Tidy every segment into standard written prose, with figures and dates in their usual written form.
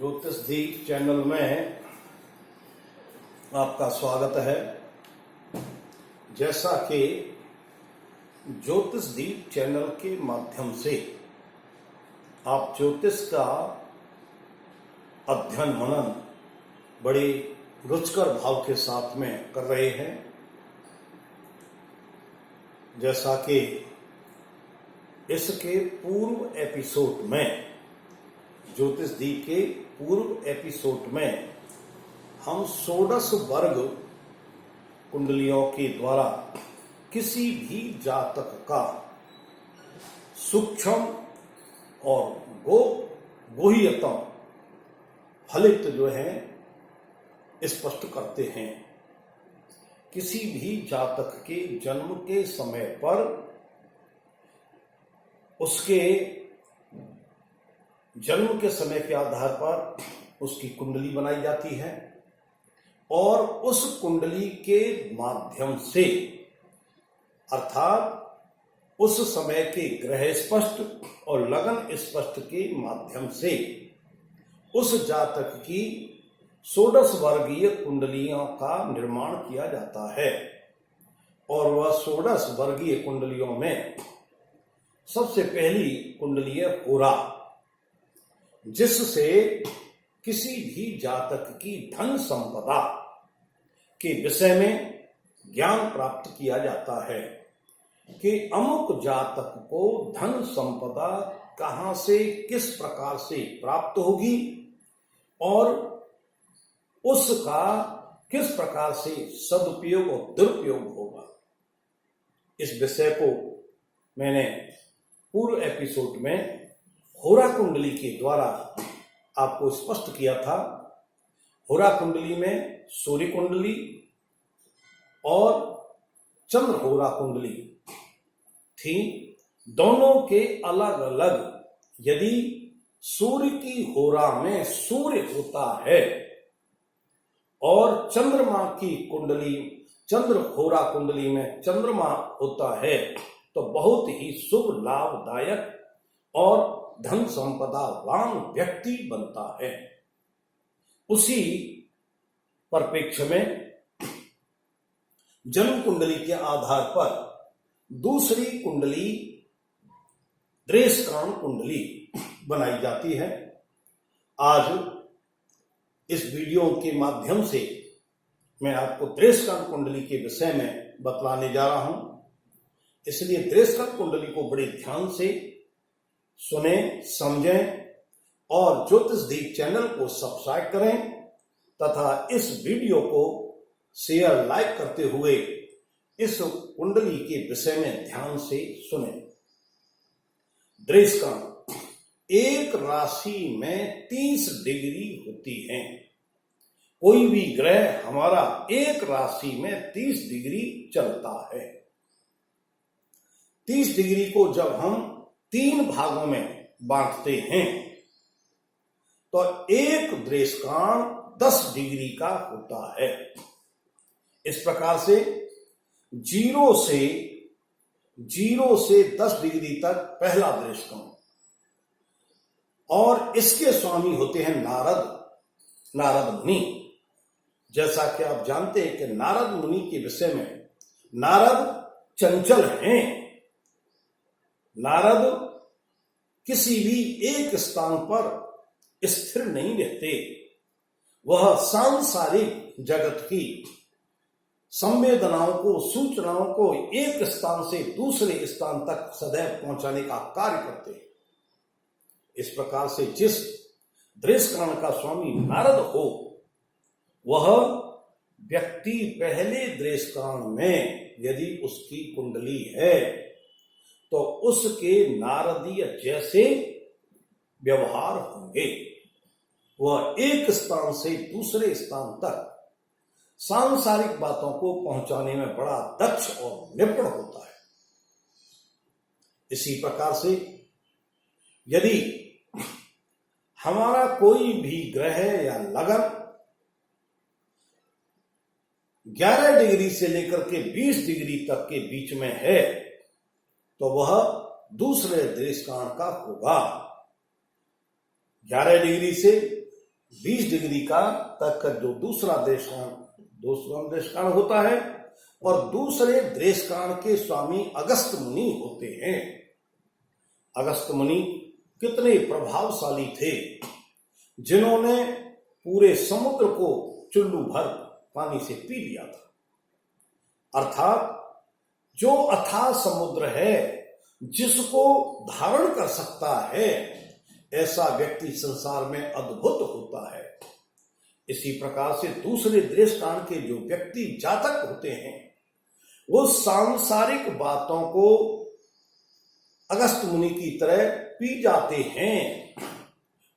ज्योतिषदीप channel में आपका स्वागत है। जैसा कि ज्योतिषदीप चैनल के माध्यम से आप ज्योतिष का अध्ययन मनन बड़े रुचिकर भाव के साथ में कर रहे हैं। जैसा कि इसके पूर्व एपिसोड में ज्योतिषदीप के पूर्व एपिसोड में हम षोडश वर्ग कुंडलियों के द्वारा किसी भी जातक का सूक्ष्म और गुह्यतम फलित जो है स्पष्ट करते हैं। किसी भी जातक के जन्म के समय पर उसके जन्म के समय के आधार पर उसकी कुंडली बनाई जाती है और उस कुंडली के माध्यम से अर्थात उस समय के ग्रह स्पष्ट और लगन स्पष्ट के माध्यम से उस जातक की षोडश वर्गीय कुंडलियों का निर्माण किया जाता है। और वह षोडश वर्गीय कुंडलियों में सबसे पहली कुंडली है होरा, जिससे किसी भी जातक की धन संपदा के विषय में ज्ञान प्राप्त किया जाता है कि अमुक जातक को धन संपदा कहां से किस प्रकार से प्राप्त होगी और उसका किस प्रकार से सदुपयोग और दुरुपयोग होगा। इस विषय को मैंने पूर्व एपिसोड में होरा कुंडली के द्वारा आपको स्पष्ट किया था। होरा कुंडली में सूर्य कुंडली और चंद्र होरा कुंडली थी। दोनों के अलग अलग यदि सूर्य की होरा में सूर्य होता है और चंद्रमा की कुंडली चंद्र होरा कुंडली में चंद्रमा होता है तो बहुत ही शुभ लाभदायक और धन संपदावान व्यक्ति बनता है। उसी परिप्रेक्ष्य में जन्म कुंडली के आधार पर दूसरी कुंडली द्रेषकाण कुंडली बनाई जाती है। आज इस वीडियो के माध्यम से मैं आपको द्रेषकाण कुंडली के विषय में बतलाने जा रहा हूं, इसलिए द्रेषकाण कुंडली को बड़े ध्यान से सुने, समझें और ज्योतिषदीप चैनल को सब्सक्राइब करें तथा इस वीडियो को शेयर लाइक करते हुए इस कुंडली के विषय में ध्यान से सुने। द्रेषकाण एक राशि में 30 डिग्री होती है। कोई भी ग्रह हमारा एक राशि में 30 डिग्री चलता है। 30 डिग्री को जब हम 3 भागों में बांटते हैं तो एक द्रेषकाण 10 डिग्री का होता है। इस प्रकार से 0 से 10 डिग्री तक पहला द्रेषकाण, और इसके स्वामी होते हैं नारद मुनि। जैसा कि आप जानते हैं कि नारद मुनि के विषय में नारद चंचल हैं। नारद किसी भी एक स्थान पर स्थिर नहीं रहते। वह सांसारिक जगत की संवेदनाओं को, सूचनाओं को एक स्थान से दूसरे स्थान तक सदैव पहुंचाने का कार्य करते हैं। इस प्रकार से जिस द्रेषकाण का स्वामी नारद हो, वह व्यक्ति पहले द्रेषकाण में यदि उसकी कुंडली है तो उसके नारदीय जैसे व्यवहार होंगे। वह एक स्थान से दूसरे स्थान तक सांसारिक बातों को पहुंचाने में बड़ा दक्ष और निपुण होता है। इसी प्रकार से यदि हमारा कोई भी ग्रह या लगन 11 डिग्री से लेकर के 20 डिग्री तक के बीच में है तो वह दूसरे द्रेषकाण का होगा। 11 डिग्री से 20 डिग्री का तक जो दूसरा देशकाण होता है, और दूसरे देशकाण के स्वामी अगस्त मुनि होते हैं। अगस्त मुनि कितने प्रभावशाली थे, जिन्होंने पूरे समुद्र को चुल्लू भर पानी से पी लिया था। अर्थात जो अथाह समुद्र है, जिसको धारण कर सकता है, ऐसा व्यक्ति संसार में अद्भुत होता है। इसी प्रकार से दूसरे देशकाण के जो व्यक्ति जातक होते हैं, वो सांसारिक बातों को अगस्त मुनि की तरह पी जाते हैं,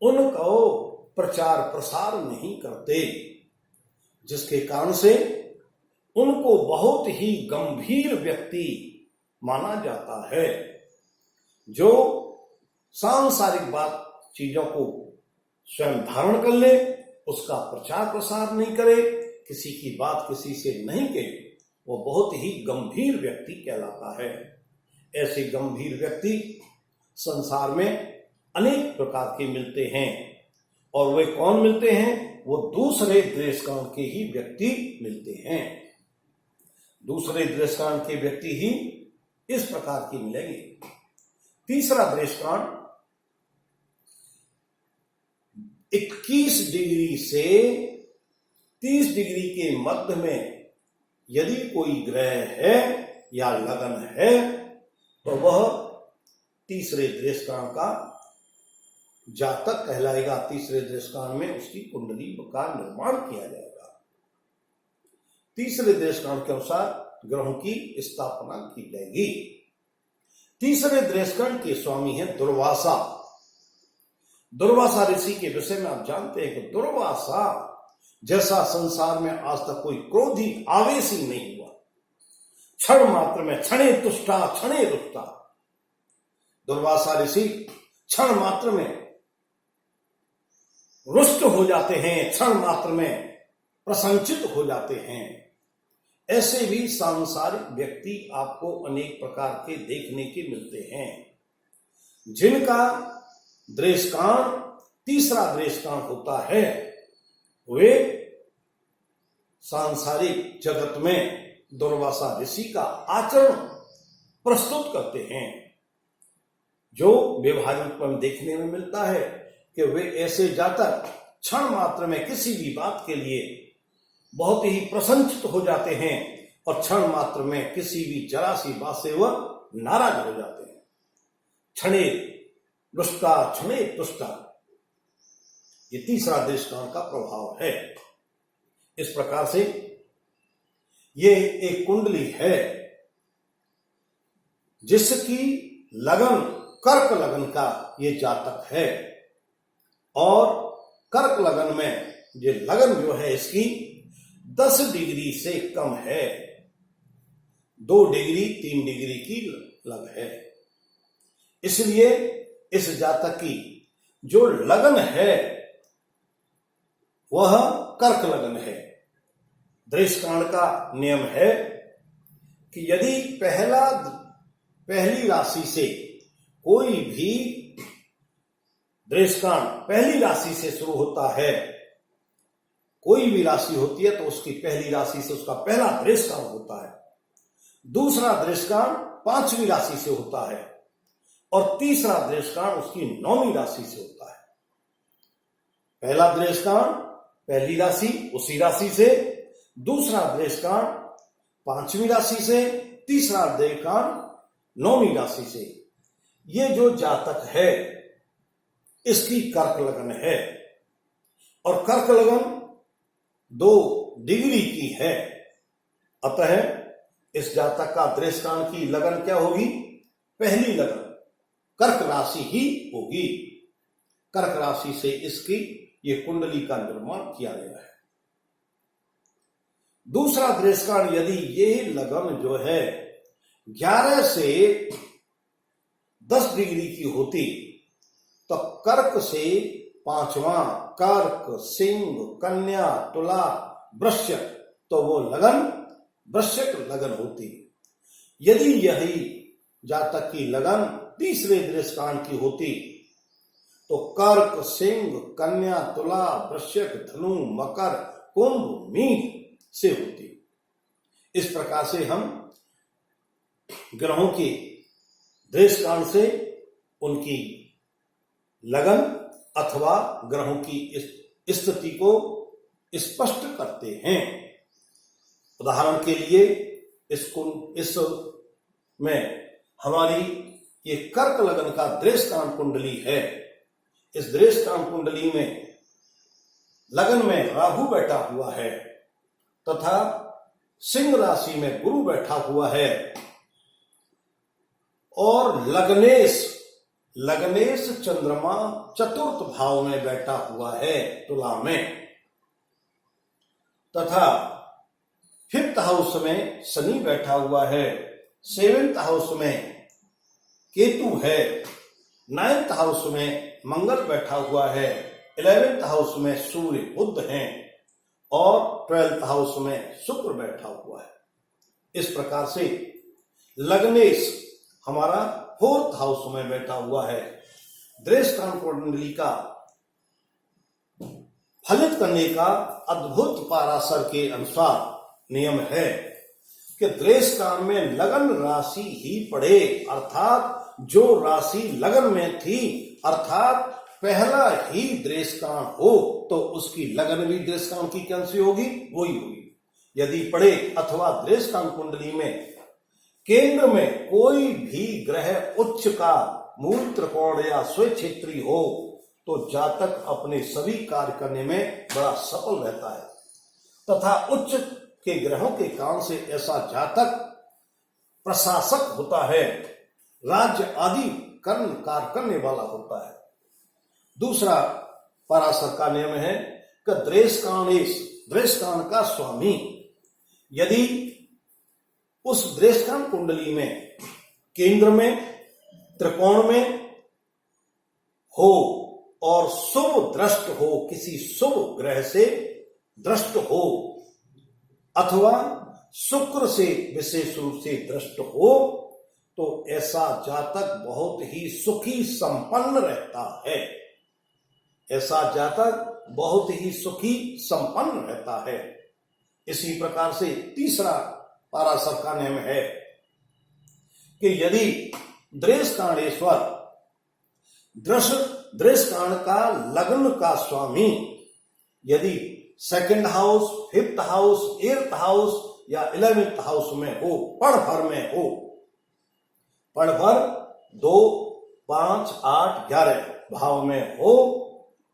उनको प्रचार प्रसार नहीं करते, जिसके कारण से उनको बहुत ही गंभीर व्यक्ति माना जाता है, जो सांसारिक बात चीजों को स्वयं धारण कर ले, उसका प्रचार प्रसार नहीं करे, किसी की बात किसी से नहीं कहे, वो बहुत ही गंभीर व्यक्ति कहलाता है। ऐसे गंभीर व्यक्ति संसार में अनेक प्रकार के मिलते हैं, और वे कौन मिलते हैं? वो दूसरे देशकाण के ही व्यक्ति मिलते हैं। दूसरे देशकाण के व्यक्ति ही इस प्रकार के मिलेंगे। तीसरा देशकाण 21 डिग्री से 30 डिग्री के मध्य में यदि कोई ग्रह है या लगन है, तो वह तीसरे देशकाण का जातक कहलाएगा। तीसरे देशकाण में उसकी कुंडली का निर्माण किया जाएगा। तीसरे देशकाण के अनुसार ग्रहों की स्थापना की जाएगी। तीसरे देशकाण के स्वामी हैं दुर्वासा। दुर्वासा ऋषि के विषय में आप जानते हैं कि दुर्वासा जैसा संसार में आज तक कोई क्रोधी आवेशी नहीं हुआ। क्षण मात्र में क्षणे तुष्टा क्षणे रुष्टा। दुर्वासा ऋषि क्षण मात्र में रुष्ट हो जाते हैं, क्षण मात्र में प्रसन्नचित हो जाते हैं। ऐसे भी सांसारिक व्यक्ति आपको अनेक प्रकार के देखने के मिलते हैं, जिनका देशकाण तीसरा देशकाण होता है। वे सांसारिक जगत में दुर्वासा ऋषि का आचरण प्रस्तुत करते हैं, जो व्यवहारिक रूप में देखने में मिलता है कि वे ऐसे जातक क्षण मात्र में किसी भी बात के लिए बहुत ही प्रसन्नचित हो जाते हैं, और क्षण मात्र में किसी भी जरा सी बात से वह नाराज हो जाते हैं। क्षणे रुष्टा क्षणे तुष्टा, ये तीसरा देशकाण का प्रभाव है। इस प्रकार से ये एक कुंडली है जिसकी लगन कर्क लगन का ये जातक है, और कर्क लगन में ये लगन जो है इसकी 10 डिग्री से कम है। 2 डिग्री 3 डिग्री की लग है। इसलिए इस जातक की जो लगन है वह कर्क लगन है। देशकाण का नियम है कि यदि पहली राशि से कोई भी देशकाण पहली राशि से शुरू होता है, कोई भी राशि होती है तो उसकी पहली राशि से उसका पहला देशकाण होता है, दूसरा देशकाण 5वीं राशि से होता है, और तीसरा देशकाण उसकी 9वीं राशि से होता है। पहला देशकाण पहली राशि उसी राशि से, दूसरा देशकाण 5वीं राशि से, तीसरा देशकाण 9वीं राशि से। ये जो जातक है इसकी कर्क लगन है, और कर्क लगन 2 डिग्री की है। अतः इस जातक का देशकाण की लगन क्या होगी? पहली लगन कर्क राशि ही होगी। कर्क राशि से इसकी ये कुंडली का निर्माण किया गया है। दूसरा देशकाण यदि ये लगन जो है 11 से 10 डिग्री की होती, तो कर्क से 5वां कर्क, सिंह, कन्या, तुला, वृश्चिक, तो वो लगन वृश्चिक लगन होती। यदि यही जातक की लगन तीसरे देशकाण की होती, तो कर्क, सिंह, कन्या, तुला, वृश्चिक, धनु, मकर, कुंभ, मीन से होती है। इस प्रकार से हम ग्रहों के दृष्टि कांड से उनकी लगन अथवा ग्रहों की स्थिति को स्पष्ट करते हैं। उदाहरण के लिए इसमें हमारी ये कर्क लगन का दृष्टांत कुंडली है। इस दृष्टांत कुंडली में लगन में राहु बैठा हुआ है तथा सिंह राशि में गुरु बैठा हुआ है और लग्नेश चंद्रमा चतुर्थ भाव में बैठा हुआ है तुला में, तथा 5th हाउस में शनि बैठा हुआ है, 7th हाउस में केतु है, 9th हाउस में मंगल बैठा हुआ है, 11th हाउस में सूर्य बुध हैं और 12th हाउस में शुक्र बैठा हुआ है। इस प्रकार से लग्नेश हमारा 4th हाउस में बैठा हुआ है। दृष्टांत कुंडली का फलित करने का अद्भुत पाराशर के अनुसार नियम है कि दृष्टांत में लगन राशि ही पड़े, अर्थात जो राशि लगन में थी अर्थात पहला ही दृष्टांत हो तो उसकी लगन भी दृष्टांत की कौन सी होगी, वही होगी। यदि पड़े अथवा दृष्टांत कुंडली में केंद्र में कोई भी ग्रह उच्च का मूल त्रिकोण या स्वक्षेत्री हो तो जातक अपने सभी कार्य करने में बड़ा सफल रहता है तथा उच्च के ग्रहों के कारण से ऐसा जातक प्रशासक होता है, राज्य आदि कार्य करने वाला होता है। दूसरा पराशर का नियम है कि दृष्टांत का स्वामी यदि उस दृष्टांत कुंडली में केंद्र में त्रिकोण में हो और शुभ दृष्ट हो, किसी शुभ ग्रह से दृष्ट हो अथवा शुक्र से विशेष रूप से दृष्ट हो तो ऐसा जातक बहुत ही सुखी संपन्न रहता है। ऐसा जातक बहुत ही सुखी संपन्न रहता है। इसी प्रकार से तीसरा पराशर का नियम है कि यदि दृष्टांतेश्वर दृष्टांत का लग्न का स्वामी यदि 2nd house, 5th house, 8th house या 11th हाउस में हो, पढ़ भर में हो, पढ़ भर 2, 5, 8, 11 भाव में हो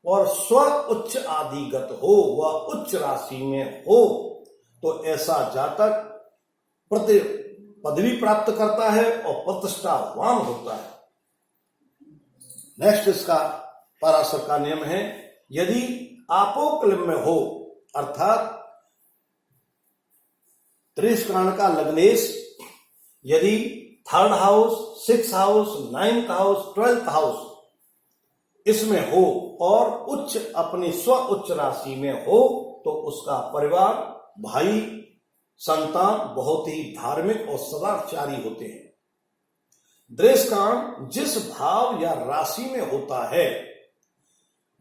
और स्व उच्च आदिगत हो, वह उच्च राशि में हो तो ऐसा जातक पदवी प्राप्त करता है और प्रतिष्ठावान होता है। नेक्स्ट इसका पराशर का नियम है यदि आपोक्लिम में हो अर्थात दृष्टांत का लग्नेश यदि 3rd house, 6th house, 9th house, 12th house इसमें हो और उच्च अपनी स्व उच्च राशि में हो तो उसका परिवार, भाई, संतान बहुत ही धार्मिक और सदाचारी होते हैं। दृष्टांत जिस भाव या राशि में होता है,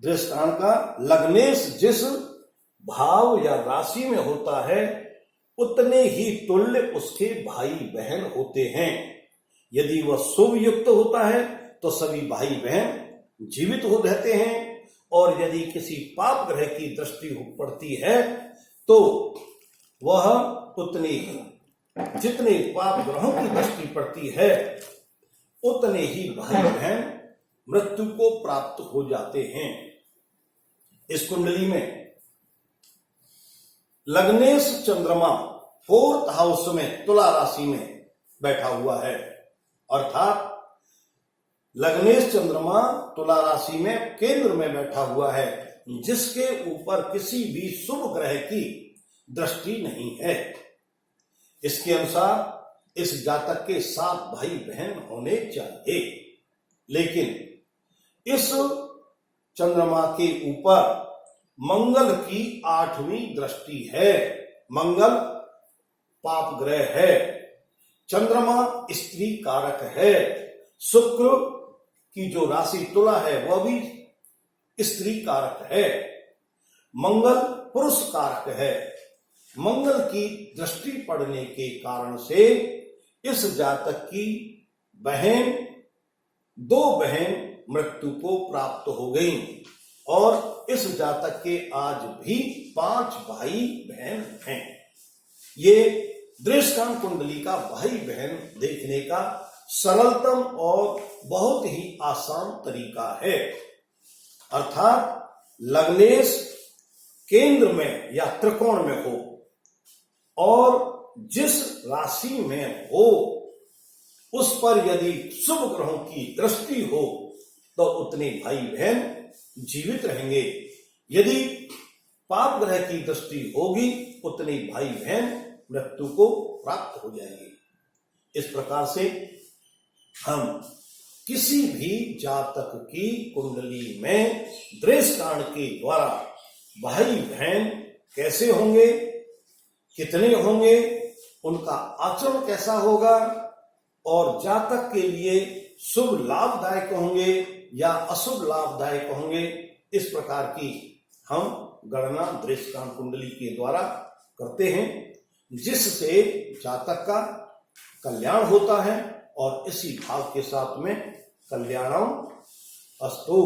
दृष्टांत का लग्नेश जिस भाव या राशि में होता है उतने ही तुल्य उसके भाई बहन होते हैं। यदि वह शुभ युक्त होता है तो सभी भाई बहन जीवित हो रहते हैं और यदि किसी पाप ग्रह की दृष्टि पड़ती है तो वह उतने ही जितने पाप ग्रहों की दृष्टि पड़ती है उतने ही भाई बहन मृत्यु को प्राप्त हो जाते हैं। इस कुंडली में लग्नेश चंद्रमा 4th हाउस में तुला राशि में बैठा हुआ है, अर्थात लग्नेश चंद्रमा तुला राशि में केंद्र में बैठा हुआ है जिसके ऊपर किसी भी शुभ ग्रह की दृष्टि नहीं है। इसके अनुसार इस जातक के 7 भाई बहन होने चाहिए, लेकिन इस चंद्रमा के ऊपर मंगल की 8वीं दृष्टि है। मंगल पाप ग्रह है, चंद्रमा स्त्री कारक है, शुक्र की जो राशि तुला है वह भी स्त्री कारक है, मंगल पुरुष कारक है। मंगल की दृष्टि पड़ने के कारण से इस जातक की बहन, 2 बहन मृत्यु को प्राप्त हो गई और इस जातक के आज भी 5 भाई बहन हैं। ये दृष्टांत कुंडली का भाई बहन देखने का सरलतम और बहुत ही आसान तरीका है। अर्थात लग्नेश केंद्र में या त्रिकोण में हो और जिस राशि में हो उस पर यदि शुभ ग्रहों की दृष्टि हो तो उतने भाई बहन जीवित रहेंगे। यदि पाप ग्रह की दृष्टि होगी उतने भाई बहन मृत्यु को प्राप्त हो जाएंगे। इस प्रकार से हम किसी भी जातक की कुंडली में दृष्टांत के द्वारा भाई बहन कैसे होंगे, कितने होंगे, उनका आचरण कैसा होगा और जातक के लिए शुभ लाभदायक होंगे या अशुभ लाभदायक होंगे, इस प्रकार की हम गणना दृष्टांत कुंडली के द्वारा करते हैं, जिससे जातक का कल्याण होता है। और इसी भाव के साथ में कल्याणम अस्तु।